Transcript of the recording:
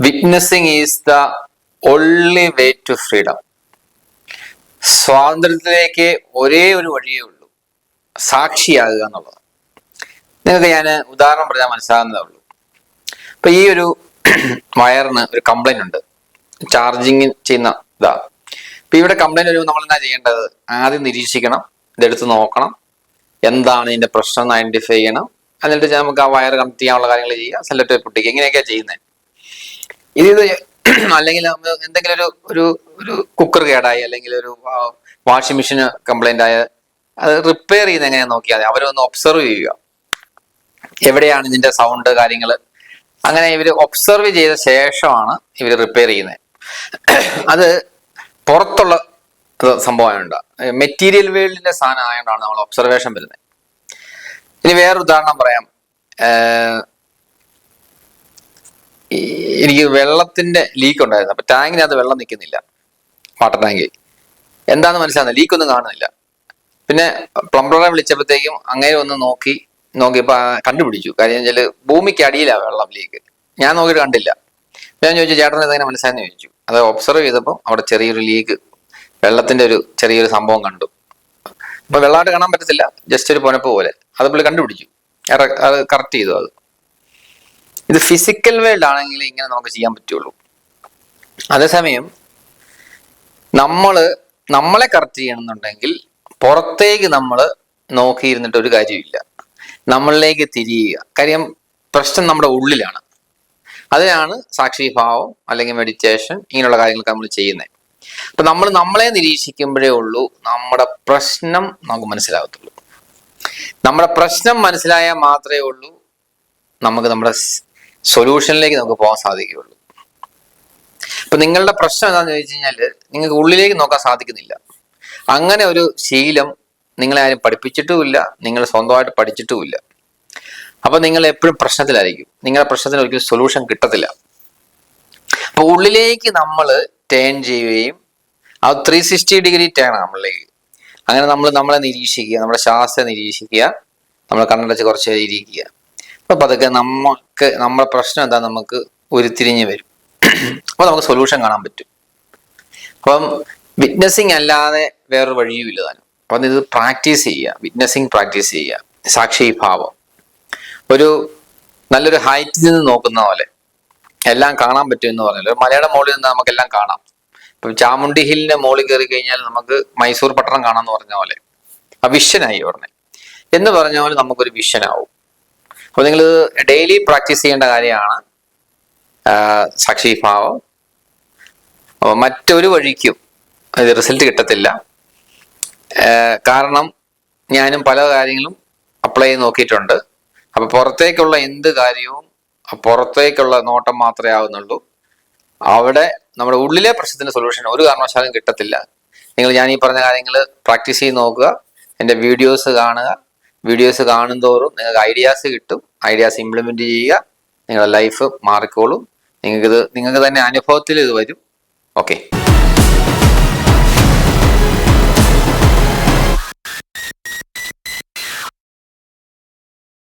Witnessing is the only way to freedom. സ്വാതന്ത്ര്യത്തിലേക്ക് ഒരേ ഒരു വഴിയേ ഉള്ളൂ, സാക്ഷിയാകുക എന്നുള്ളത്. നിങ്ങൾക്ക് ഞാൻ ഉദാഹരണം പറഞ്ഞാൽ മനസ്സിലാകുന്നതേ ഉള്ളൂ. ഇപ്പൊ ഈ ഒരു വയറിന് ഒരു കംപ്ലൈന്റ് ഉണ്ട്, ചാർജിങ് ചെയ്യുന്ന ഇതാ. ഇപ്പൊ ഇവിടെ കംപ്ലൈന്റ് വരുമ്പോൾ നമ്മൾ എന്താ ചെയ്യേണ്ടത്? ആദ്യം നിരീക്ഷിക്കണം, ഇതെടുത്ത് നോക്കണം, എന്താണ് ഇതിന്റെ പ്രശ്നം എന്ന് ഐഡന്റിഫൈ ചെയ്യണം. എന്നിട്ട് നമുക്ക് ആ വയർ കണക്ട് ചെയ്യാനുള്ള കാര്യങ്ങൾ ചെയ്യുക, സെലക്ട് പൊട്ടിക്കുക, ഇങ്ങനെയൊക്കെയാണ് ചെയ്യുന്നത്. ഇത് അല്ലെങ്കിൽ നമ്മൾ എന്തെങ്കിലും ഒരു ഒരു കുക്കർ കേടായി, അല്ലെങ്കിൽ ഒരു വാഷിംഗ് മെഷീൻ കംപ്ലൈന്റ് ആയ, അത് റിപ്പയർ ചെയ്യുന്ന എങ്ങനെയാണെന്ന് നോക്കിയാൽ മതി. അവരൊന്ന് ഒബ്സർവ് ചെയ്യുക, എവിടെയാണ് ഇതിന്റെ സൗണ്ട് കാര്യങ്ങൾ. അങ്ങനെ ഇവർ ഒബ്സർവ് ചെയ്ത ശേഷമാണ് ഇവർ റിപ്പയർ ചെയ്യുന്നത്. അത് പുറത്തുള്ള സംഭവമായുണ്ട്, മെറ്റീരിയൽ വേൾഡിന്റെ സാധനം ആയതുകൊണ്ടാണ് നമ്മൾ ഒബ്സർവേഷൻ വരുന്നത്. ഇനി വേറൊരു ഉദാഹരണം പറയാം. എനിക്ക് വെള്ളത്തിന്റെ ലീക്ക് ഉണ്ടായിരുന്നു. അപ്പൊ ടാങ്കിനകത്ത് വെള്ളം നിൽക്കുന്നില്ല, വാട്ടർ ടാങ്കിൽ. എന്താണെന്ന് മനസ്സിലാകുന്നില്ല, ലീക്കൊന്നും കാണുന്നില്ല. പിന്നെ പ്ലംബറെ വിളിച്ചപ്പോഴത്തേക്കും അങ്ങനെ ഒന്ന് നോക്കിയപ്പോ കണ്ടുപിടിച്ചു. കാര്യം വെച്ചാൽ ഭൂമിക്ക് അടിയിലാണ് വെള്ളം ലീക്ക്. ഞാൻ നോക്കിയിട്ട് കണ്ടില്ല. ഞാൻ ചോദിച്ചു, ചേട്ടൻ ഇതെങ്ങനെ മനസ്സിലായെന്ന് ചോദിച്ചു. അത് ഒബ്സർവ് ചെയ്തപ്പോൾ അവിടെ ചെറിയൊരു ലീക്ക്, വെള്ളത്തിന്റെ ഒരു ചെറിയൊരു സംഭവം കണ്ടു. അപ്പൊ വെള്ളമായിട്ട് കാണാൻ പറ്റത്തില്ല, ജസ്റ്റ് ഒരു പൊനപ്പ് പോലെ. അത് പുള്ളി കണ്ടുപിടിച്ചു, അത് കറക്റ്റ് ചെയ്തു. അത് ഇത് ഫിസിക്കൽ വേൾഡ് ആണെങ്കിൽ ഇങ്ങനെ നമുക്ക് ചെയ്യാൻ പറ്റുള്ളൂ. അതേസമയം നമ്മളെ കറക്റ്റ് ചെയ്യണമെന്നുണ്ടെങ്കിൽ പുറത്തേക്ക് നമ്മൾ നോക്കിയിരുന്നിട്ട് ഒരു കാര്യമില്ല, നമ്മളിലേക്ക് തിരിയുക. കാര്യം പ്രശ്നം നമ്മുടെ ഉള്ളിലാണ്. അതിനാണ് സാക്ഷിഭാവം അല്ലെങ്കിൽ മെഡിറ്റേഷൻ, ഇങ്ങനെയുള്ള കാര്യങ്ങളൊക്കെ നമ്മൾ ചെയ്യുന്നത്. അപ്പൊ നമ്മൾ നമ്മളെ നിരീക്ഷിക്കുമ്പോഴേ ഉള്ളൂ നമ്മുടെ പ്രശ്നം നമുക്ക് മനസ്സിലാകത്തുള്ളൂ. നമ്മുടെ പ്രശ്നം മനസ്സിലായാൽ മാത്രമേ ഉള്ളൂ നമുക്ക് നമ്മുടെ സൊല്യൂഷനിലേക്ക് നമുക്ക് പോകാൻ സാധിക്കുകയുള്ളൂ. അപ്പൊ നിങ്ങളുടെ പ്രശ്നം എന്താണെന്ന് ചോദിച്ചു കഴിഞ്ഞാല് നിങ്ങൾക്ക് ഉള്ളിലേക്ക് നോക്കാൻ സാധിക്കുന്നില്ല. അങ്ങനെ ഒരു ശീലം നിങ്ങളെ ആരും പഠിപ്പിച്ചിട്ടുമില്ല, നിങ്ങൾ സ്വന്തമായിട്ട് പഠിച്ചിട്ടുമില്ല. അപ്പൊ നിങ്ങൾ എപ്പോഴും പ്രശ്നത്തിലായിരിക്കും, നിങ്ങളുടെ പ്രശ്നത്തിന് ഒരിക്കലും സൊല്യൂഷൻ കിട്ടത്തില്ല. അപ്പൊ ഉള്ളിലേക്ക് നമ്മൾ ടേൺ ചെയ്യുകയും, ആ 360 ഡിഗ്രി ടേൺ നമ്മളിലേക്ക്. അങ്ങനെ നമ്മളെ നിരീക്ഷിക്കുക, നമ്മുടെ ശ്വാസം നിരീക്ഷിക്കുക, നമ്മളെ കണ്ണടച്ച് കുറച്ച് നേരം ഇരിക്കുക. അപ്പൊ അതൊക്കെ നമ്മുടെ പ്രശ്നം എന്താ നമുക്ക് ഉരുത്തിരിഞ്ഞ് വരും. അപ്പൊ നമുക്ക് സൊല്യൂഷൻ കാണാൻ പറ്റും. അപ്പം വിറ്റ്നസിങ് അല്ലാതെ വേറൊരു വഴിയും ഇല്ല താനും. അപ്പൊ ഇത് പ്രാക്ടീസ് ചെയ്യുക, വിറ്റ്നസിങ് പ്രാക്ടീസ് ചെയ്യുക. സാക്ഷിഭാവം ഒരു നല്ലൊരു ഹൈറ്റിൽ നിന്ന് നോക്കുന്ന പോലെ എല്ലാം കാണാൻ പറ്റും എന്ന് പറഞ്ഞാൽ, ഒരു മലയുടെ മുകളിൽ നിന്ന് നമുക്കെല്ലാം കാണാം. ഇപ്പം ചാമുണ്ടി ഹില്ലിന്റെ മുകളിൽ കയറി കഴിഞ്ഞാൽ നമുക്ക് മൈസൂർ പട്ടണം കാണാമെന്ന് പറഞ്ഞ പോലെ ആ വിഷനായി ഉടനെ എന്ന് പറഞ്ഞ പോലെ നമുക്കൊരു വിഷനാവും. അപ്പൊ നിങ്ങൾ ഡെയിലി പ്രാക്ടീസ് ചെയ്യേണ്ട കാര്യമാണ് സാക്ഷിഭാവം. മറ്റൊരു വഴിക്കും അത് റിസൾട്ട് കിട്ടത്തില്ല. കാരണം ഞാനും പല കാര്യങ്ങളും അപ്ലൈ ചെയ്ത് നോക്കിയിട്ടുണ്ട്. അപ്പൊ പുറത്തേക്കുള്ള എന്ത് കാര്യവും പുറത്തേക്കുള്ള നോട്ടം മാത്രമേ ആവുന്നുള്ളൂ. അവിടെ നമ്മുടെ ഉള്ളിലെ പ്രശ്നത്തിന്റെ സൊല്യൂഷൻ ഒരു കാരണവശാലും കിട്ടത്തില്ല. ഞാൻ ഈ പറഞ്ഞ കാര്യങ്ങൾ പ്രാക്ടീസ് ചെയ്ത് നോക്കുക, എൻ്റെ വീഡിയോസ് കാണുക. വീഡിയോസ് കാണുന്തോറും നിങ്ങൾക്ക് ഐഡിയാസ് കിട്ടും. ഐഡിയാസ് ഇംപ്ലിമെന്റ് ചെയ്യുക, നിങ്ങളുടെ ലൈഫ് മാറിക്കോളും. നിങ്ങൾക്ക് തന്നെ അനുഭവത്തിൽ ഇത് വരും. ഓക്കെ.